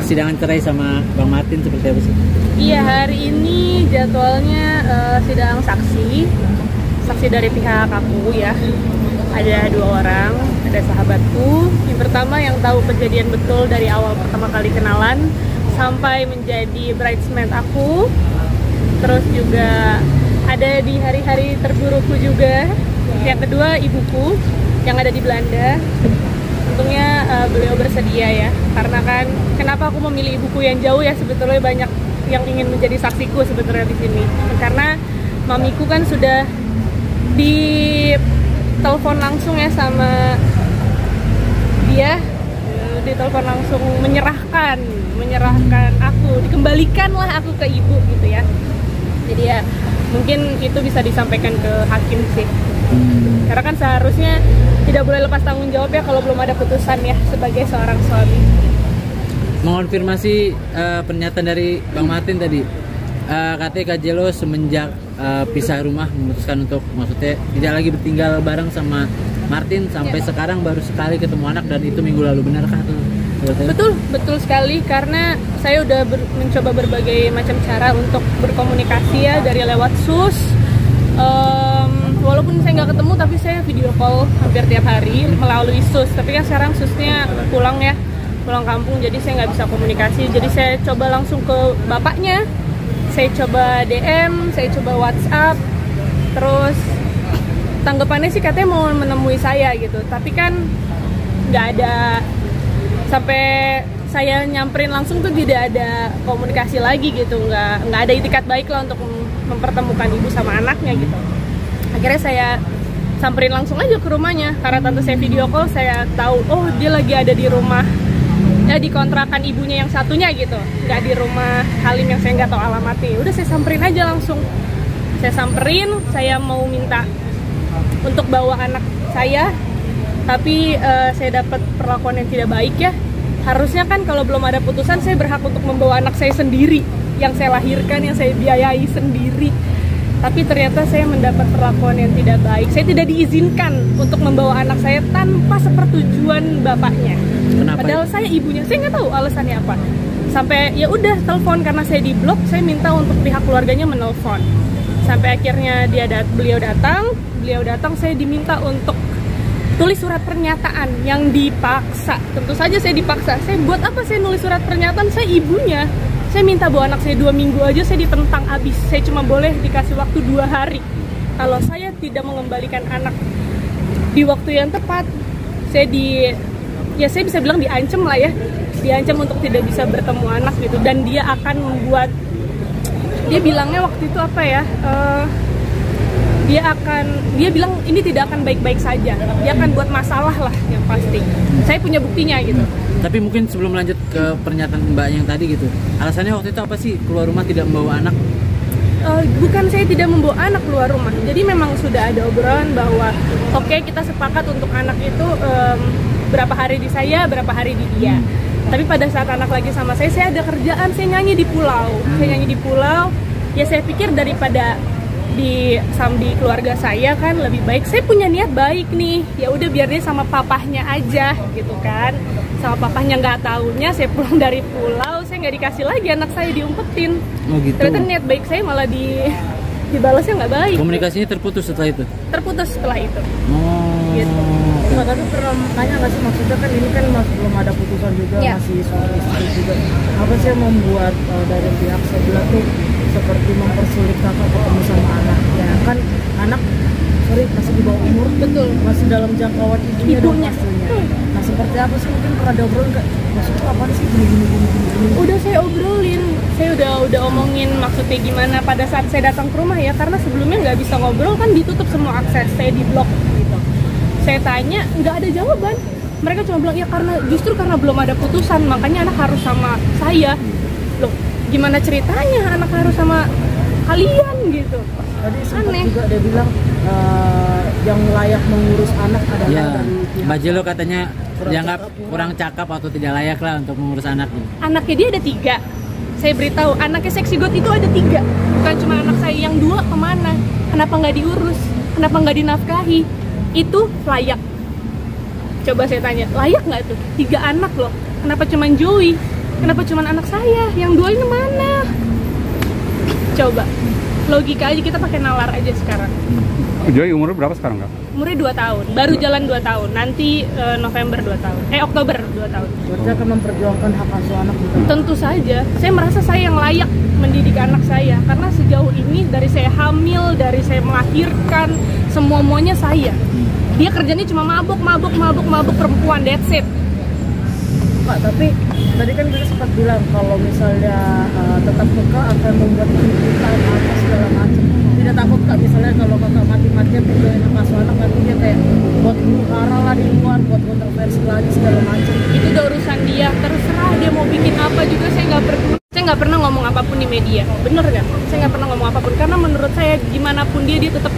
sidangan cerai sama Bang Martin seperti apa sih? Iya, hari ini jadwalnya sidang saksi dari pihak aku ya. Ada 2 orang, ada sahabatku. Yang pertama yang tahu kejadian betul dari awal pertama kali kenalan sampai menjadi bridesmaid aku. Terus juga ada di hari-hari terburukku juga. Yang kedua ibuku yang ada di Belanda. Untungnya beliau bersedia ya, karena kan kenapa aku memilih ibuku yang jauh ya, sebetulnya banyak yang ingin menjadi saksiku sebetulnya di sini. Karena mamiku kan sudah di telepon langsung ya sama dia, ditelepon langsung menyerahkan aku, dikembalikanlah aku ke ibu gitu ya. Jadi ya mungkin itu bisa disampaikan ke hakim sih. Karena kan seharusnya tidak boleh lepas tanggung jawab ya kalau belum ada putusan ya sebagai seorang suami. Mengonfirmasi pernyataan dari Bang Martin tadi, katanya Kak Jello semenjak pisah rumah memutuskan untuk maksudnya tidak lagi bertinggal bareng sama Martin sampai sekarang baru sekali ketemu anak, dan itu minggu lalu, benarkah tuh? Betul sekali, karena saya udah mencoba berbagai macam cara untuk berkomunikasi ya, dari lewat sus. Walaupun saya nggak ketemu tapi saya video call hampir tiap hari melalui sus. Tapi kan sekarang susnya pulang kampung, jadi saya nggak bisa komunikasi. Jadi saya coba langsung ke bapaknya, saya coba DM, saya coba WhatsApp. Terus tanggapannya sih katanya mau menemui saya gitu, tapi kan nggak ada, sampai saya nyamperin langsung tuh tidak ada komunikasi lagi gitu, nggak ada itikat baik lah untuk mempertemukan ibu sama anaknya gitu. Akhirnya saya samperin langsung aja ke rumahnya, karena tante saya video call, saya tahu oh dia lagi ada di rumah ya, di kontrakan ibunya yang satunya gitu, nggak di rumah Halim yang saya nggak tahu alamatnya. Udah saya samperin aja langsung, saya samperin, saya mau minta untuk bawa anak saya, tapi saya dapat perlakuan yang tidak baik ya. Harusnya kan kalau belum ada putusan saya berhak untuk membawa anak saya sendiri, yang saya lahirkan, yang saya biayai sendiri. Tapi ternyata saya mendapat perlakuan yang tidak baik. Saya tidak diizinkan untuk membawa anak saya tanpa sepersetujuan bapaknya. Kenapa? Padahal saya ibunya, saya nggak tahu alasannya apa. Sampai ya udah telepon, karena saya di blok, saya minta untuk pihak keluarganya menelpon. Sampai akhirnya beliau datang, saya diminta untuk tulis surat pernyataan yang dipaksa. Tentu saja saya dipaksa. Saya buat apa saya nulis surat pernyataan? Saya ibunya. Saya minta bawa anak saya 2 minggu aja, saya ditentang abis. Saya cuma boleh dikasih waktu 2 hari. Kalau saya tidak mengembalikan anak di waktu yang tepat, saya bisa bilang diancam lah ya. Diancam untuk tidak bisa bertemu anak gitu. Dan dia akan membuat, dia bilangnya waktu itu apa ya, dia bilang ini tidak akan baik-baik saja, dia akan buat masalah lah yang pasti. Saya punya buktinya gitu. Tapi mungkin sebelum lanjut ke pernyataan Mbak yang tadi gitu, alasannya waktu itu apa sih keluar rumah tidak membawa anak? Bukan saya tidak membawa anak keluar rumah, jadi memang sudah ada obrolan bahwa oke, kita sepakat untuk anak itu berapa hari di saya, berapa hari di dia. Tapi pada saat anak lagi sama saya ada kerjaan, saya nyanyi di pulau. Ya saya pikir daripada di keluarga saya kan lebih baik, saya punya niat baik nih, ya udah biar dia sama papahnya aja gitu kan. Sama papahnya nggak tahunya saya pulang dari pulau, saya nggak dikasih lagi anak saya, diumpetin. Oh gitu. Ternyata niat baik saya malah dibalasnya nggak baik. Komunikasinya terputus setelah itu? Terputus setelah itu. Oh gitu. Mbak, tapi pernah tanya nggak sih, maksudnya kan ini kan masih belum ada putusan juga, masih suami istri juga, apa sih yang membuat dari pihak sebelah tuh seperti mempersulit kakak ketemu sama anak ya kan? Anak masih di bawah umur, betul, masih dalam jangkauan ibunya dong pastinya. Nah seperti apa sih, mungkin pernah ada obrolan nggak, maksudnya apa sih gini. Udah saya obrolin, saya udah omongin maksudnya gimana pada saat saya datang ke rumah ya, karena sebelumnya nggak bisa ngobrol kan, ditutup semua akses, saya di blok gitu. Saya tanya, nggak ada jawaban. Mereka cuma bilang ya justru karena belum ada putusan, makanya anak harus sama saya. Loh, gimana ceritanya anak harus sama kalian gitu? Tadi sempat juga dia bilang yang layak mengurus anak adalah dari Mbak Jello katanya dianggap kurang cakap atau tidak layak lah untuk mengurus anaknya. Anaknya dia ada 3. Saya beritahu, anaknya Seksi God itu ada 3. Bukan cuma anak saya, yang 2 kemana? Kenapa nggak diurus? Kenapa nggak dinafkahi? Itu layak. Coba saya tanya, layak nggak tuh? 3 anak loh. Kenapa cuman Joey? Kenapa cuman anak saya? Yang dua ini mana? Coba logika aja, kita pakai nalar aja sekarang. Joey umurnya berapa sekarang, Kak? Umurnya 2 tahun, baru jalan 2 tahun. Nanti November 2 tahun. Oktober 2 tahun. Berarti akan memperjuangkan hak asuh anak juga. Tentu saja, saya merasa saya yang layak mendidik anak saya. Karena sejauh ini dari saya hamil, dari saya melahirkan, semua-muanya saya. Dia kerjanya cuma mabuk perempuan, that's it. Pak, tapi tadi kan kita sempat bilang kalau misalnya tetap kekeh akan membuat tuntutan apa segala macam. Tidak takut Kak misalnya kalau kakak mati-matian videoin hak asuh anak, nanti dia kayak buat huru hara lah di luar, buat kontroversi lagi segala macam. Itu udah urusan dia, terserah dia mau bikin apa juga, saya nggak peduli. Saya nggak pernah ngomong apapun di media, bener kan? Saya nggak pernah ngomong apapun karena menurut saya gimana pun dia tetap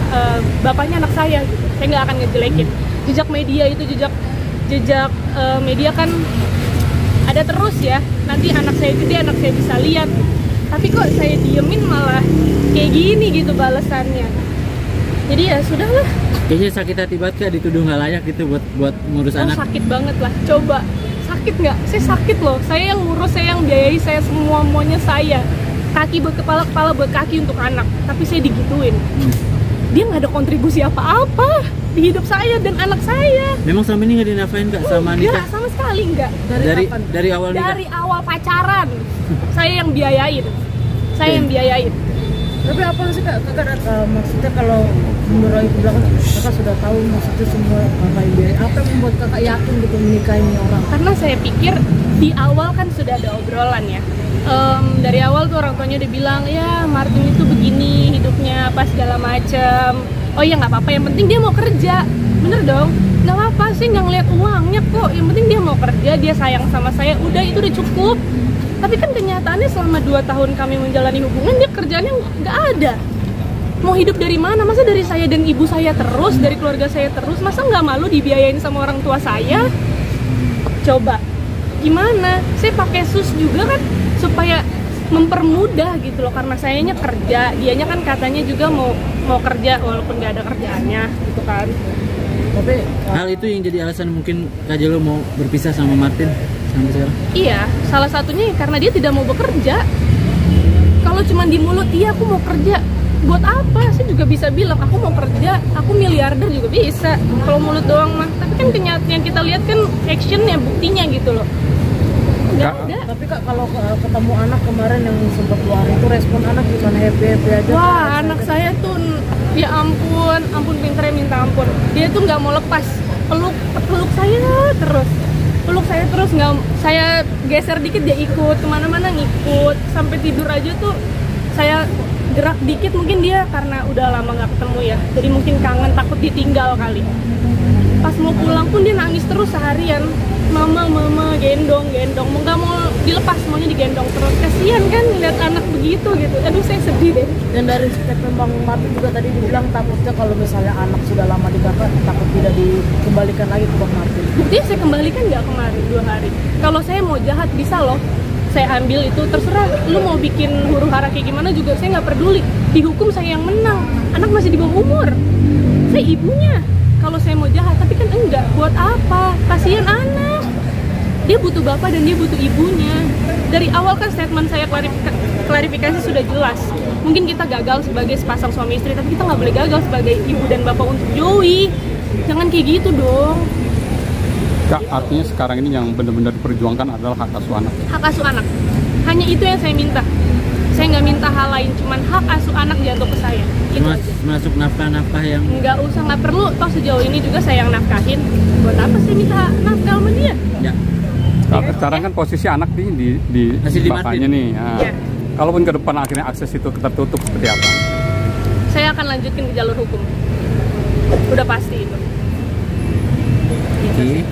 bapaknya anak saya gitu. Saya nggak akan ngejelekin. Jejak media itu jejak media kan ada terus ya. Nanti anak saya gede, anak saya bisa lihat. Tapi kok saya diemin malah kayak gini gitu balasannya. Jadi ya sudahlah. Kayaknya sakit hati banget Kak, dituduh nggak layak gitu buat ngurus anak. Sakit banget lah. Coba sakit nggak? Saya sakit loh. Saya yang ngurus, saya yang biayai, saya semuanya saya. Kaki buat kepala, kepala buat kaki untuk anak. Tapi saya digituin. Dia nggak ada kontribusi apa-apa di hidup saya dan anak saya. Memang selama ini nggak dinafkahin Kak sama nikah? Enggak, sama sekali enggak. Dari awal nikah? Dari awal pacaran. Saya yang biayain. Saya yang biayain. Tapi apa sih Kak, maksudnya kalau menurut itu bilang kakak sudah tahu maksudnya semua kakak yang biaya. Apa yang membuat kakak yakin gitu menikahi ini orang? Karena saya pikir di awal kan sudah ada obrolan ya. Dari awal tuh orang tuanya udah bilang ya Martin itu begini hidupnya apa segala macem. Oh ya nggak apa-apa, yang penting dia mau kerja. Bener dong, nggak apa-apa sih, nggak ngeliat uangnya kok. Yang penting dia mau kerja, dia sayang sama saya, udah itu udah cukup. Tapi kan kenyataannya selama 2 tahun kami menjalani hubungan, dia kerjanya nggak ada. Mau hidup dari mana? Masa dari saya dan ibu saya terus, dari keluarga saya terus? Masa nggak malu dibiayain sama orang tua saya? Coba, gimana? Saya pakai sus juga kan supaya mempermudah gitu loh, karena sayanya kerja, dianya kan katanya juga mau kerja walaupun nggak ada kerjaannya gitu kan. Tapi hal itu yang jadi alasan mungkin Kak Jelo mau berpisah sama Martin sampai sekarang? Iya, salah satunya karena dia tidak mau bekerja. Kalau cuma di mulut, iya aku mau kerja, buat apa? Saya juga bisa bilang aku mau kerja, aku miliarder juga bisa. Kalau mulut doang mah, tapi kan kenyataan yang kita lihat kan actionnya, buktinya gitu loh. Nggak ada. Tapi Kak kalau ketemu anak kemarin yang sempat keluar itu respon anak gimana, happy aja? Wah, anak saya tuh ya ampun pinternya minta ampun. Dia tuh nggak mau lepas, peluk saya terus. Peluk saya terus, nggak, saya geser dikit dia ikut, kemana-mana ngikut. Sampai tidur aja tuh saya gerak dikit, mungkin dia karena udah lama nggak ketemu ya. Jadi mungkin kangen, takut ditinggal kali. Pas mau pulang pun dia nangis terus seharian. Mama, gendong, nggak mau dilepas, maunya digendong terus. Kasian kan lihat anak begitu gitu. Aduh, saya sedih deh. Dan dari statement Bang Martin juga tadi dibilang takutnya kalau misalnya anak sudah lama di kakak, takut tidak dikembalikan lagi ke Bang Martin. Buktinya saya kembalikan nggak kemarin 2 hari. Kalau saya mau jahat bisa loh, saya ambil itu, terserah. Lu mau bikin huru hara kayak gimana juga saya nggak peduli. Dihukum saya yang menang. Anak masih di bawah umur. Saya ibunya. Kalau saya mau jahat, tapi kan enggak. Buat apa? Kasihan anak. Dia butuh bapak dan dia butuh ibunya. Dari awal kan statement saya klarifikasi sudah jelas. Mungkin kita gagal sebagai sepasang suami istri, tapi kita nggak boleh gagal sebagai ibu dan bapak untuk Joey. Jangan kayak gitu dong. Kak, artinya sekarang ini yang benar-benar diperjuangkan adalah hak asuh anak. Hak asuh anak. Hanya itu yang saya minta. Saya nggak minta hal lain, cuman hak asuh anak jatuh ke saya. Itu aja. Masuk nafkah-nafkah yang Nggak usah, nggak perlu. Toh sejauh ini juga saya yang nafkahin. Buat apa saya minta nafkah sama dia? ya. Nah, sekarang kan posisi anak di Masih di bapaknya Martin. nih. Nah, Ya. Kalaupun ke depan akhirnya akses itu tertutup seperti apa? Saya akan lanjutin ke jalur hukum. Udah pasti itu. Oke.